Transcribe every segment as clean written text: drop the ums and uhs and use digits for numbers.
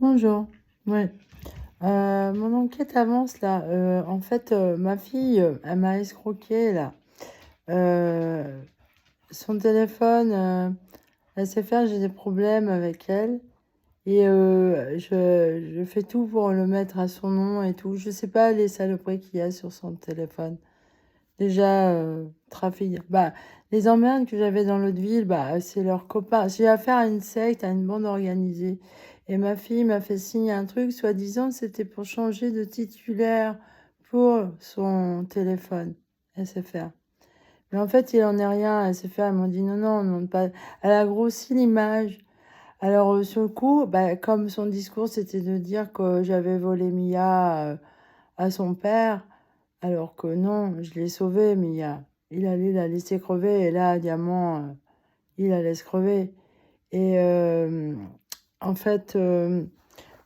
Bonjour. Ouais. Mon enquête avance là. En fait, ma fille, elle m'a escroqué là. Euh, Son téléphone, elle sait faire, j'ai des problèmes avec elle. Et je fais tout pour le mettre à son nom et tout. Je sais pas les saloperies qu'il y a sur son téléphone. Déjà, trafic. Bah, les emmerdes que j'avais dans l'autre ville, bah, c'est leurs copains. J'ai affaire à une secte, à une bande organisée. Et ma fille m'a fait signer un truc, soi-disant, c'était pour changer de titulaire pour son téléphone SFR. Mais en fait, il en est rien. SFR, ils m'ont dit non, non, non, pas. Elle a grossi l'image. Alors, sur le coup, bah, comme son discours, c'était de dire que j'avais volé Mia à son père. Alors que non, je l'ai sauvé, mais il allait la laisser crever. Et là, Diamant, il la laisse crever. Et en fait,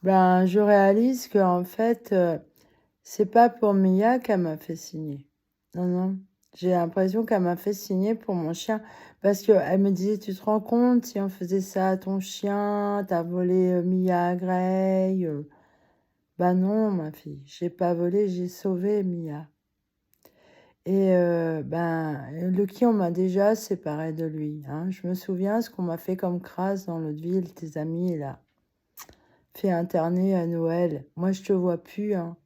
ben, je réalise que en fait, c'est pas pour Mia qu'elle m'a fait signer. Non, non. J'ai l'impression qu'elle m'a fait signer pour mon chien. Parce qu'elle me disait, tu te rends compte, si on faisait ça à ton chien, t'as volé Mia à Grey. Bah non, ma fille, j'ai pas volé, j'ai sauvé Mia. Et ben, Lucky, on m'a déjà séparé de lui. Hein. Je me souviens ce qu'on m'a fait comme crasse dans l'autre ville, tes amis, là. Fait interner à Noël. Moi, je te vois plus. Hein.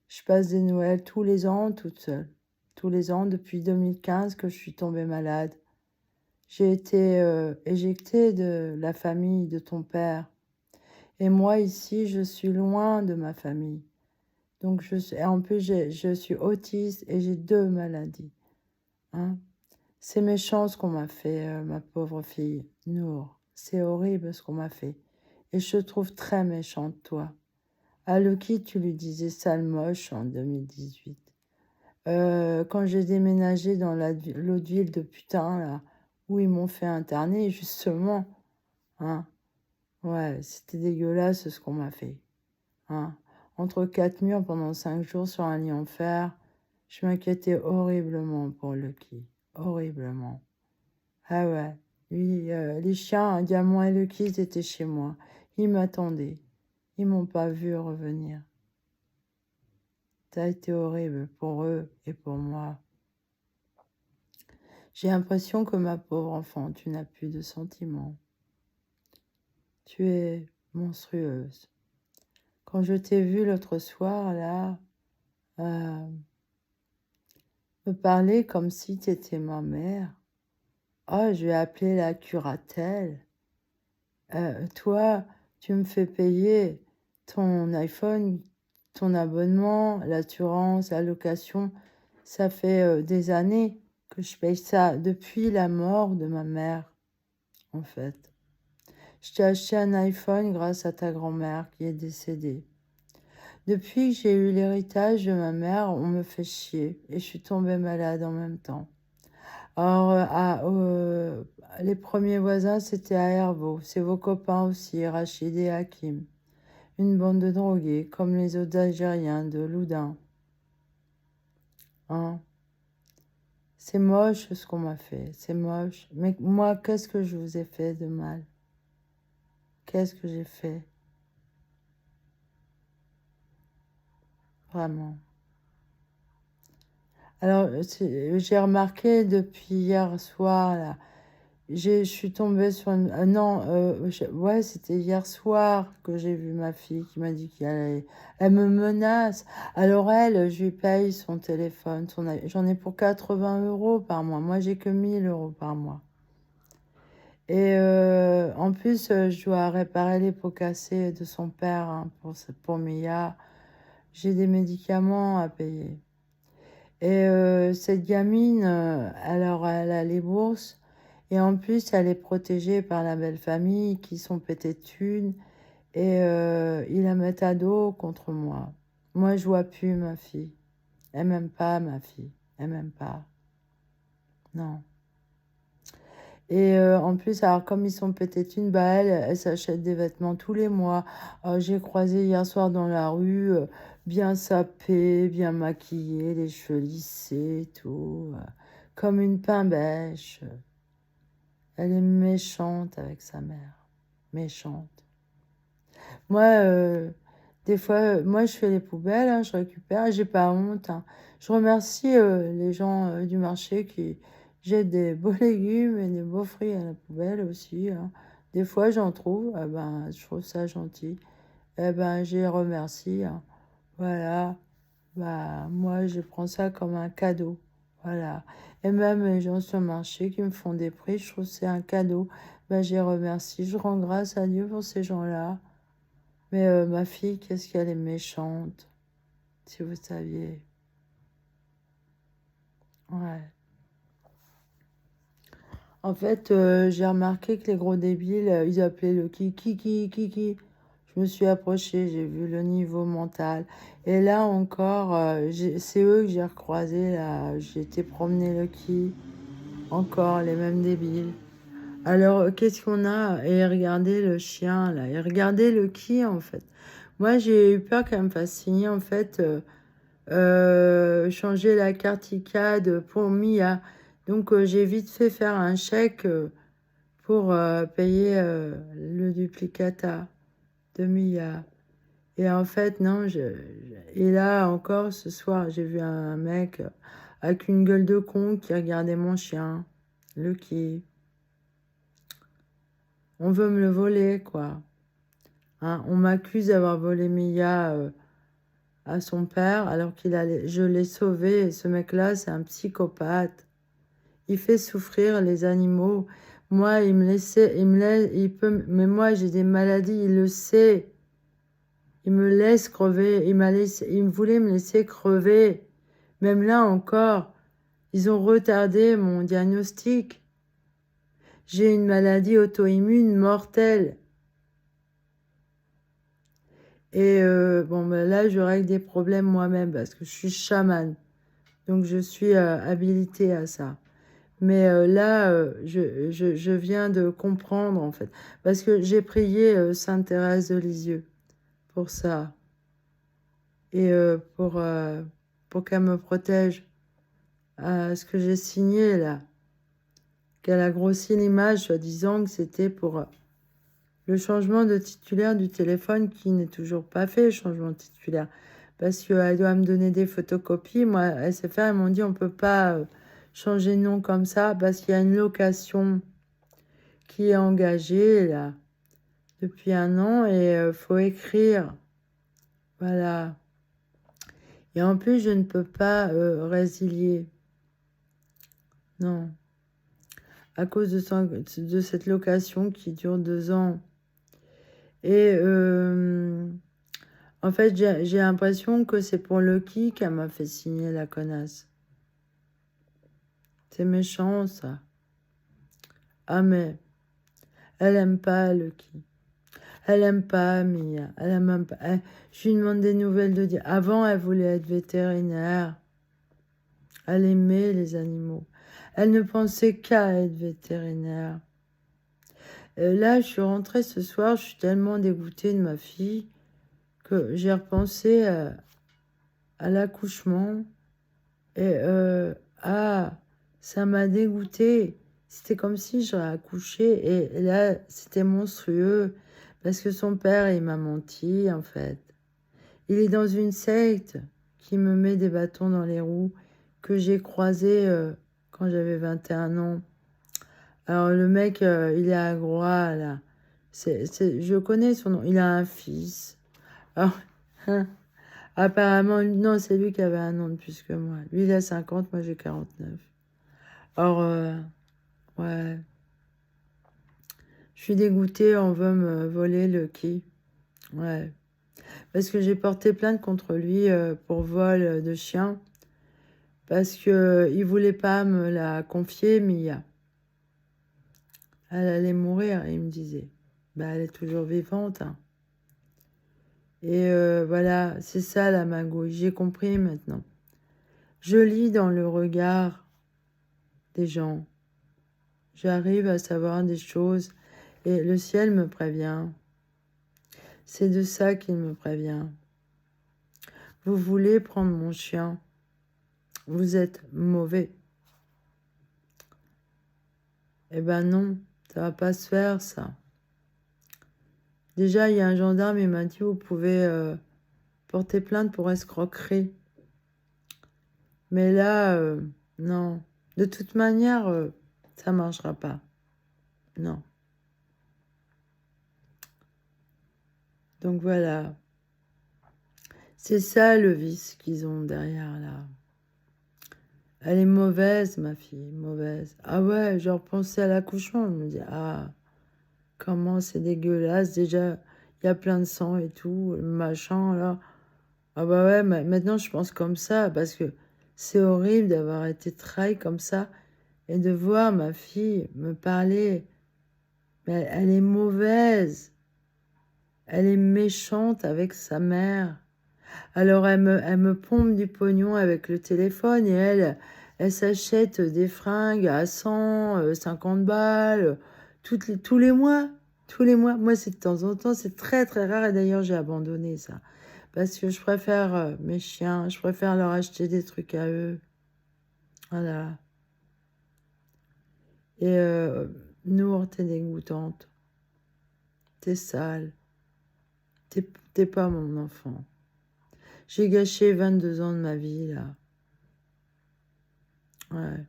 Je passe des Noëls tous les ans toute seule. Tous les ans, depuis 2015 que je suis tombée malade. J'ai été éjectée de la famille de ton père. Et moi, ici, je suis loin de ma famille. Donc, et en plus, je suis autiste et j'ai 2 maladies. Hein. C'est méchant ce qu'on m'a fait, ma pauvre fille. Nour, c'est horrible ce qu'on m'a fait. Et je te trouve très méchante, toi. À Lucky, tu lui disais sale moche en 2018. Quand j'ai déménagé dans l'autre ville de putain, là, où ils m'ont fait interner, justement, hein. Ouais, c'était dégueulasse ce qu'on m'a fait. Hein. Entre 4 murs pendant 5 jours sur un lit en fer, je m'inquiétais horriblement pour Lucky. Horriblement. Ah ouais, lui, les chiens, Diamant et Lucky, ils étaient chez moi. Ils m'attendaient. Ils m'ont pas vu revenir. Ça a été horrible pour eux et pour moi. J'ai l'impression que ma pauvre enfant, tu n'as plus de sentiments. Tu es monstrueuse. Quand je t'ai vue l'autre soir, là, euh, me parler comme si tu étais ma mère. Oh, je vais appeler la curatelle. Toi, tu me fais payer ton iPhone, ton abonnement, l'assurance, la location. Ça fait des années que je paye ça depuis la mort de ma mère, en fait. Je t'ai acheté un iPhone grâce à ta grand-mère qui est décédée. Depuis que j'ai eu l'héritage de ma mère, on me fait chier et je suis tombée malade en même temps. Alors, les premiers voisins, c'était à Hervaux. C'est vos copains aussi, Rachid et Hakim. Une bande de drogués, comme les autres Algériens de Loudun. Hein? C'est moche ce qu'on m'a fait, c'est moche. Mais moi, qu'est-ce que je vous ai fait de mal? Qu'est-ce que j'ai fait? Vraiment. Alors, j'ai remarqué depuis hier soir, là, je suis tombée sur une... non, ouais, c'était hier soir que j'ai vu ma fille qui m'a dit qu'elle allait... Elle me menace. Alors elle, je lui paye son téléphone. J'en ai pour 80 euros par mois. Moi, j'ai que 1000 euros par mois. Et en plus, je dois réparer les pots cassés de son père hein, pour Mia. J'ai des médicaments à payer. Et cette gamine, alors elle a les bourses. Et en plus, elle est protégée par la belle famille qui sont pétés de thunes. Et ils la mettent à dos contre moi. Moi, je vois plus ma fille. Elle m'aime pas, ma fille. Elle m'aime pas. Non. Et en plus, alors comme ils sont pétés de thunes, bah elle s'achète des vêtements tous les mois. J'ai croisé hier soir dans la rue, bien sapée, bien maquillée, les cheveux lissés, tout, comme une pain bêche. Elle est méchante avec sa mère. Méchante. Moi, des fois, moi, je fais les poubelles, hein, je récupère, j'ai pas honte, hein. Je remercie les gens du marché qui jettent des beaux légumes et des beaux fruits à la poubelle aussi, hein. Des fois, j'en trouve, eh ben, je trouve ça gentil. Eh ben, je les remercie, hein. Voilà. Bah, moi, je prends ça comme un cadeau. Voilà. Et même les gens sur le marché qui me font des prix, je trouve que c'est un cadeau. Bah, je les remercie. Je rends grâce à Dieu pour ces gens-là. Mais ma fille, qu'est-ce qu'elle est méchante, si vous saviez. Ouais. En fait, j'ai remarqué que les gros débiles, ils appelaient le kiki. Je me suis approchée, j'ai vu le niveau mental. Et là encore, c'est eux que j'ai recroisés, là. J'ai été promener le qui. Encore les mêmes débiles. Alors, qu'est-ce qu'on a? Et regardez le chien, là. Et regardez le qui, en fait. Moi, j'ai eu peur qu'elle me fasse signer, en fait, changer la carte ICAD pour Mia. Donc, j'ai vite fait faire un chèque pour payer le duplicata de Mia. Et en fait, non, et là encore, ce soir, j'ai vu un mec avec une gueule de con qui regardait mon chien, Lucky. On veut me le voler, quoi. Hein, on m'accuse d'avoir volé Mia à son père alors je l'ai sauvé. Et ce mec-là, c'est un psychopathe. Il fait souffrir les animaux. Moi, il me laissait, il me laisse, il peut, mais moi, j'ai des maladies, il le sait. Il me laisse crever. Il voulait me laisser crever. Même là encore, ils ont retardé mon diagnostic. J'ai une maladie auto-immune mortelle. Et bon, ben là, je règle des problèmes moi-même parce que je suis chamane. Donc, je suis habilitée à ça. Mais là, je viens de comprendre, en fait. Parce que j'ai prié Sainte Thérèse de Lisieux pour ça. Et pour qu'elle me protège à ce que j'ai signé, là. Qu'elle a grossi l'image, soi-disant que c'était pour le changement de titulaire du téléphone qui n'est toujours pas fait, le changement de titulaire. Parce qu'elle doit me donner des photocopies. Moi, SFR, ils m'ont dit on ne peut pas changer de nom comme ça parce qu'il y a une location qui est engagée là depuis un an et faut écrire. Voilà. Et en plus, je ne peux pas résilier. Non. À cause de cette location qui dure 2 ans. Et en fait, j'ai l'impression que c'est pour Lucky qu'elle m'a fait signer la connasse. C'est méchant, ça. Ah, mais elle aime pas Lucky. Elle aime pas Mia. Elle aime même pas. Je lui demande des nouvelles de dire. Avant, elle voulait être vétérinaire. Elle aimait les animaux. Elle ne pensait qu'à être vétérinaire. Là, je suis rentrée ce soir. Je suis tellement dégoûtée de ma fille que j'ai repensé à l'accouchement. Et ça m'a dégoûtée. C'était comme si j'aurais accouché. Et là, c'était monstrueux. Parce que son père, il m'a menti, en fait. Il est dans une secte qui me met des bâtons dans les roues que j'ai croisé quand j'avais 21 ans. Alors, le mec, il est à Groix, là. Je connais son nom. Il a un fils. Alors, apparemment, non, c'est lui qui avait un an de plus que moi. Lui, il a 50, moi j'ai 49. Or, ouais. Je suis dégoûtée, on veut me voler le qui. Ouais. Parce que j'ai porté plainte contre lui pour vol de chien. Parce que il voulait pas me la confier, Mia. Elle allait mourir, il me disait. Bah, elle est toujours vivante, hein. Et voilà, c'est ça la magouille. J'ai compris maintenant. Je lis dans le regard des gens. J'arrive à savoir des choses et le ciel me prévient. C'est de ça qu'il me prévient. Vous voulez prendre mon chien. Vous êtes mauvais. Eh ben non, ça va pas se faire ça. Déjà, il y a un gendarme, il m'a dit, vous pouvez porter plainte pour escroquerie. Mais là, non. De toute manière, ça marchera pas. Non. Donc voilà. C'est ça le vice qu'ils ont derrière là. Elle est mauvaise, ma fille, mauvaise. Ah ouais, je repensais à l'accouchement. Je me dis, ah, comment c'est dégueulasse. Déjà, il y a plein de sang et tout, le machin là. Ah bah ouais, maintenant je pense comme ça parce que c'est horrible d'avoir été trahi comme ça et de voir ma fille me parler. Mais elle est mauvaise. Elle est méchante avec sa mère. Alors elle me pompe du pognon avec le téléphone et elle s'achète des fringues à 150 balles tous les mois. Tous les mois. Moi, c'est de temps en temps, c'est très très rare et d'ailleurs j'ai abandonné ça. Parce que je préfère mes chiens, je préfère leur acheter des trucs à eux. Voilà. Et Nour, t'es dégoûtante. T'es sale. T'es pas mon enfant. J'ai gâché 22 ans de ma vie, là. Ouais.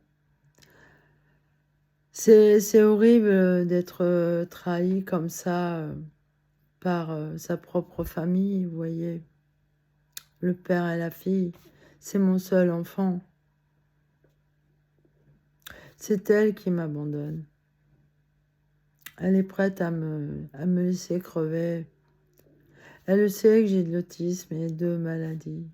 C'est horrible d'être trahi comme ça par sa propre famille, vous voyez. Le père et la fille. C'est mon seul enfant. C'est elle qui m'abandonne. Elle est prête à me laisser crever. Elle sait que j'ai de l'autisme et 2 maladies.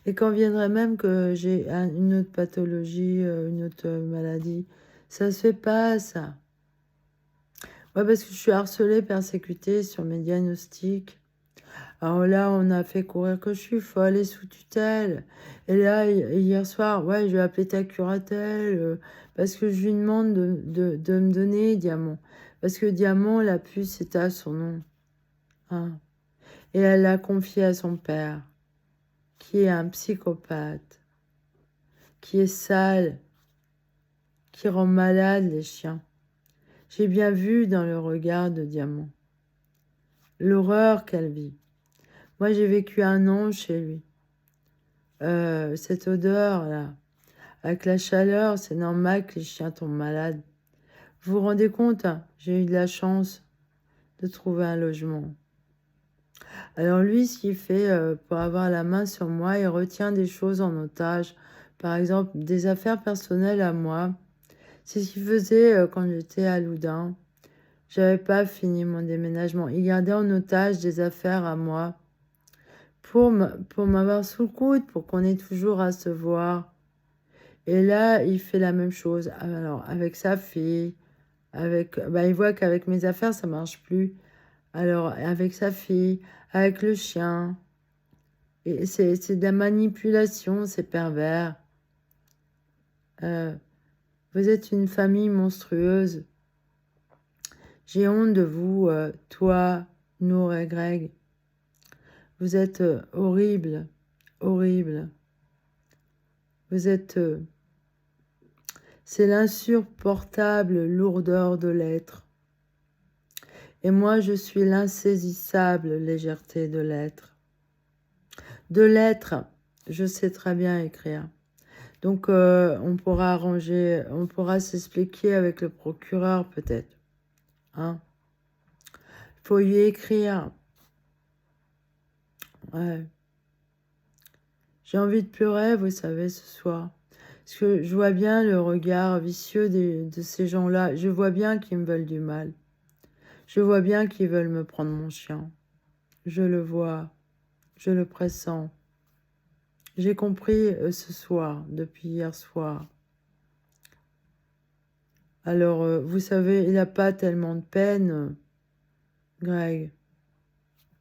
Et quand viendrait même que j'ai une autre pathologie, une autre maladie, ça se fait pas, ça. Ouais, parce que je suis harcelée, persécutée sur mes diagnostics. Alors là, on a fait courir que je suis folle et sous tutelle. Et là, hier soir, ouais, je vais appeler ta curatelle parce que je lui demande de me donner Diamant. Parce que Diamant, la puce, c'était à son nom. Hein. Et elle l'a confié à son père, qui est un psychopathe, qui est sale, qui rend malade les chiens. J'ai bien vu dans le regard de Diamant l'horreur qu'elle vit. Moi, j'ai vécu 1 an chez lui. Cette odeur-là, avec la chaleur, c'est normal que les chiens tombent malades. Vous vous rendez compte, hein, j'ai eu de la chance de trouver un logement. Alors lui, ce qu'il fait pour avoir la main sur moi, il retient des choses en otage. Par exemple, des affaires personnelles à moi. C'est ce qu'il faisait quand j'étais à Loudun. J'avais pas fini mon déménagement. Il gardait en otage des affaires à moi pour m'avoir sous le coude, pour qu'on ait toujours à se voir. Et là, il fait la même chose. Alors, avec sa fille, il voit qu'avec mes affaires, ça marche plus. Alors, avec sa fille, avec le chien. Et c'est de la manipulation, c'est pervers. Euh, vous êtes une famille monstrueuse. J'ai honte de vous, toi, Nour et Greg. Vous êtes horrible, horrible. Vous êtes... c'est l'insupportable lourdeur de l'être. Et moi, je suis l'insaisissable légèreté de l'être. De l'être, je sais très bien écrire. Donc, on pourra arranger, on pourra s'expliquer avec le procureur peut-être. Hein? Il faut lui écrire. Ouais. J'ai envie de pleurer, vous savez, ce soir. Parce que je vois bien le regard vicieux de ces gens-là. Je vois bien qu'ils me veulent du mal. Je vois bien qu'ils veulent me prendre mon chien. Je le vois. Je le pressens. J'ai compris ce soir, depuis hier soir. Alors, vous savez, il n'a pas tellement de peine, Greg,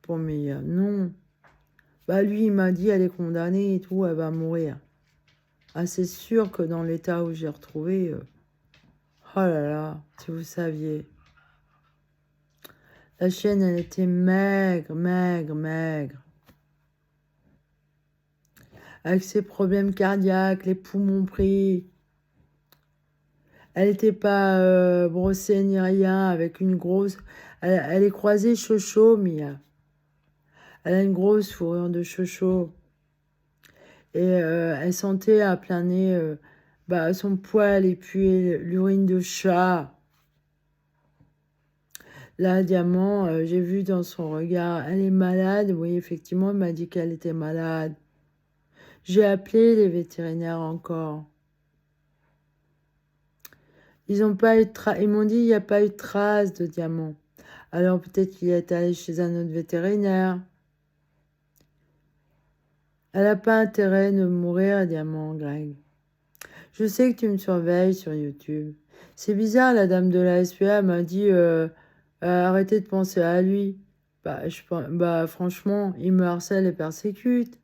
pour Mia. Non. Bah, lui, il m'a dit, elle est condamnée et tout, elle va mourir. Ah, c'est sûr que dans l'état où j'ai retrouvé... oh là là, si vous saviez. La chienne, elle était maigre, maigre, maigre. Avec ses problèmes cardiaques, les poumons pris. Elle n'était pas brossée ni rien, avec une grosse... Elle est croisée chocho, Mia. Elle a une grosse fourrure de chocho. Et elle sentait à plein nez son poil et puis l'urine de chat. Là, Diamant, j'ai vu dans son regard, elle est malade. Oui, effectivement, elle m'a dit qu'elle était malade. J'ai appelé les vétérinaires encore. Ils ont pas eu de Ils m'ont dit qu'il n'y a pas eu de trace de Diamant. Alors peut-être qu'il est allé chez un autre vétérinaire. Elle n'a pas intérêt de mourir, Diamant, Greg. Je sais que tu me surveilles sur YouTube. C'est bizarre, la dame de la SPA m'a dit arrêtez de penser à lui. Franchement, il me harcèle et persécute.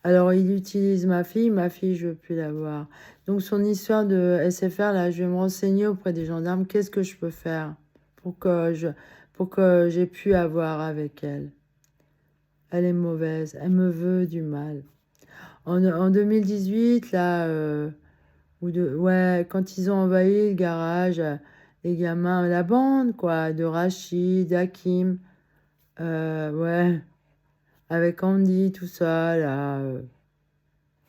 Alors il utilise ma fille, je veux plus la voir. Donc son histoire de SFR, là, je vais me renseigner auprès des gendarmes. Qu'est-ce que je peux faire pour que j'ai pu avoir avec elle? Elle est mauvaise, elle me veut du mal. En 2018, là, ouais, quand ils ont envahi le garage, les gamins, la bande, quoi, de Rachid, Hakim, ouais, avec Andy, tout ça, là,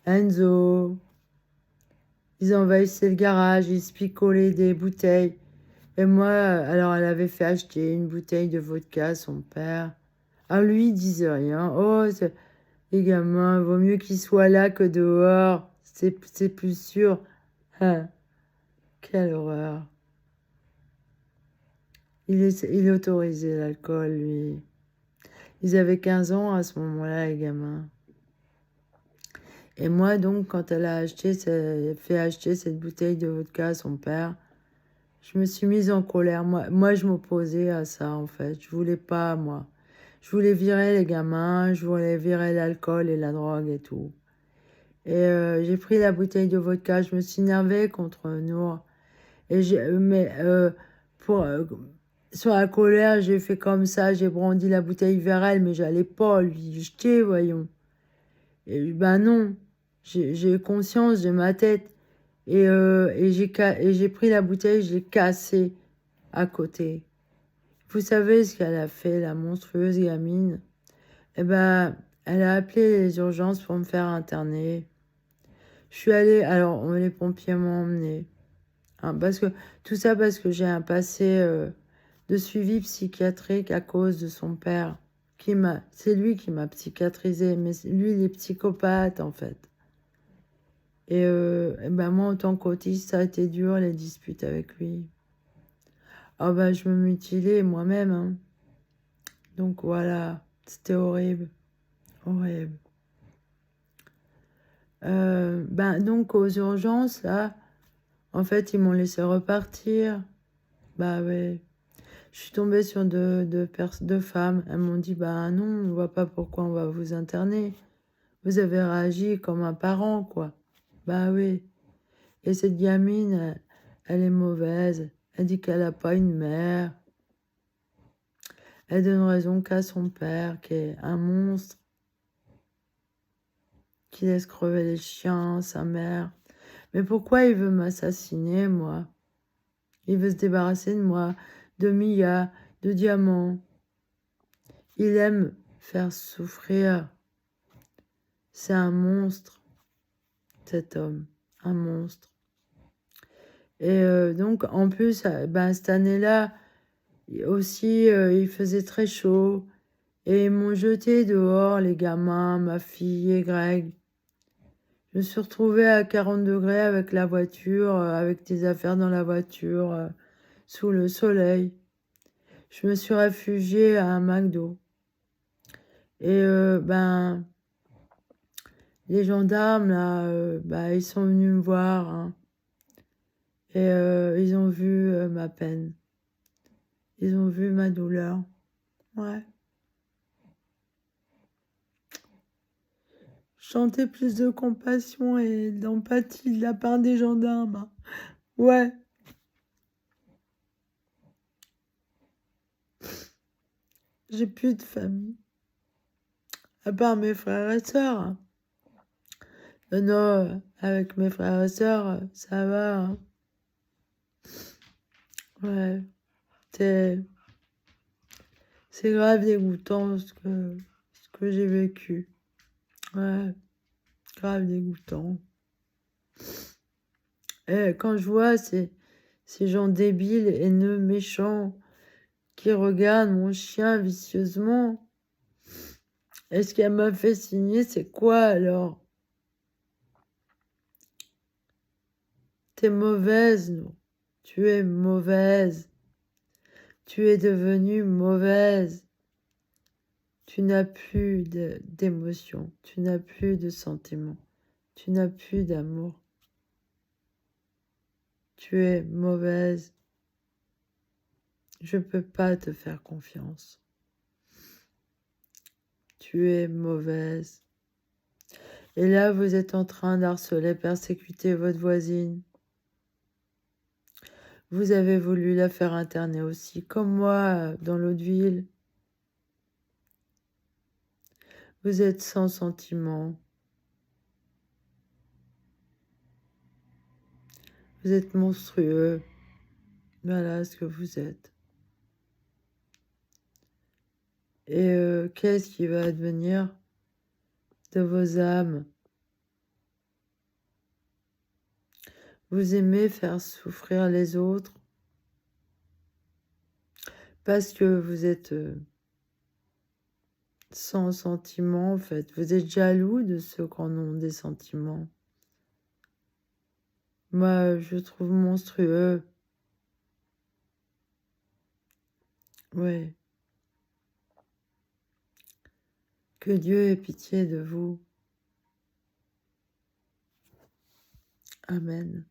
Enzo, ils envahissaient le garage, ils se picolaient des bouteilles. Et moi, alors elle avait fait acheter une bouteille de vodka à son père. Ah, lui, il disait rien. Oh, les gamins, vaut mieux qu'ils soient là que dehors. C'est plus sûr. Ah, quelle horreur. Il autorisait l'alcool, lui. Ils avaient 15 ans à ce moment-là, les gamins. Et moi, donc, quand elle a fait acheter cette bouteille de vodka à son père, je me suis mise en colère. Moi, je m'opposais à ça, en fait. Je voulais pas, moi. Je voulais virer les gamins, je voulais virer l'alcool et la drogue et tout. Et j'ai pris la bouteille de vodka, je me suis énervée contre Nour. Mais pour, sur la colère, j'ai fait comme ça, j'ai brandi la bouteille vers elle, mais j'allais pas lui jeter, voyons. Et ben non, j'ai conscience, j'ai ma tête. Et j'ai pris la bouteille, je l'ai cassée à côté. Vous savez ce qu'elle a fait, la monstrueuse gamine? Eh ben, elle a appelé les urgences pour me faire interner. Je suis allée, alors les pompiers m'ont emmenée. Hein, tout ça parce que j'ai un passé de suivi psychiatrique à cause de son père. C'est lui qui m'a psychiatrisé, mais lui, il est psychopathe en fait. Et ben moi, en tant qu'autiste, ça a été dur les disputes avec lui. Ah ben, je me mutilais moi-même. Hein. Donc voilà, c'était horrible. Horrible. Donc aux urgences, là, en fait, ils m'ont laissé repartir. Bah ouais. Je suis tombée sur deux femmes. Elles m'ont dit, bah non, on voit pas pourquoi on va vous interner. Vous avez réagi comme un parent, quoi. Bah oui. Et cette gamine, elle est mauvaise. Elle dit qu'elle n'a pas une mère. Elle donne raison qu'à son père, qui est un monstre, qui laisse crever les chiens, sa mère. Mais pourquoi il veut m'assassiner, moi? Il veut se débarrasser de moi, de Mia, de Diamant. Il aime faire souffrir. C'est un monstre, cet homme. Un monstre. Et donc, en plus, cette année-là, aussi, il faisait très chaud. Et ils m'ont jeté dehors, les gamins, ma fille et Greg. Je me suis retrouvée à 40 degrés avec la voiture, avec des affaires dans la voiture, sous le soleil. Je me suis réfugiée à un McDo. Et les gendarmes, là, ils sont venus me voir. Hein, et ils ont vu ma peine. Ils ont vu ma douleur. Ouais. Chanter plus de compassion et d'empathie de la part des gendarmes. Hein. Ouais. J'ai plus de famille. À part mes frères et sœurs. Hein. Non, avec mes frères et sœurs, ça va. Hein. Ouais. C'est grave dégoûtant ce que j'ai vécu. Ouais, grave dégoûtant. Et quand je vois ces gens débiles, haineux, méchants, qui regardent mon chien vicieusement, et ce qu'elle m'a fait signer, c'est quoi alors? T'es mauvaise, non? Tu es mauvaise. Tu es devenue mauvaise. Tu n'as plus d'émotions. Tu n'as plus de sentiments. Tu n'as plus d'amour. Tu es mauvaise. Je ne peux pas te faire confiance. Tu es mauvaise. Et là, vous êtes en train d'harceler, persécuter votre voisine. Vous avez voulu la faire interner aussi, comme moi, dans l'autre ville. Vous êtes sans sentiment. Vous êtes monstrueux. Voilà ce que vous êtes. Et qu'est-ce qui va advenir de vos âmes? Vous aimez faire souffrir les autres parce que vous êtes sans sentiments, en fait. Vous êtes jaloux de ceux qui en ont des sentiments. Moi, je trouve monstrueux. Ouais. Que Dieu ait pitié de vous. Amen.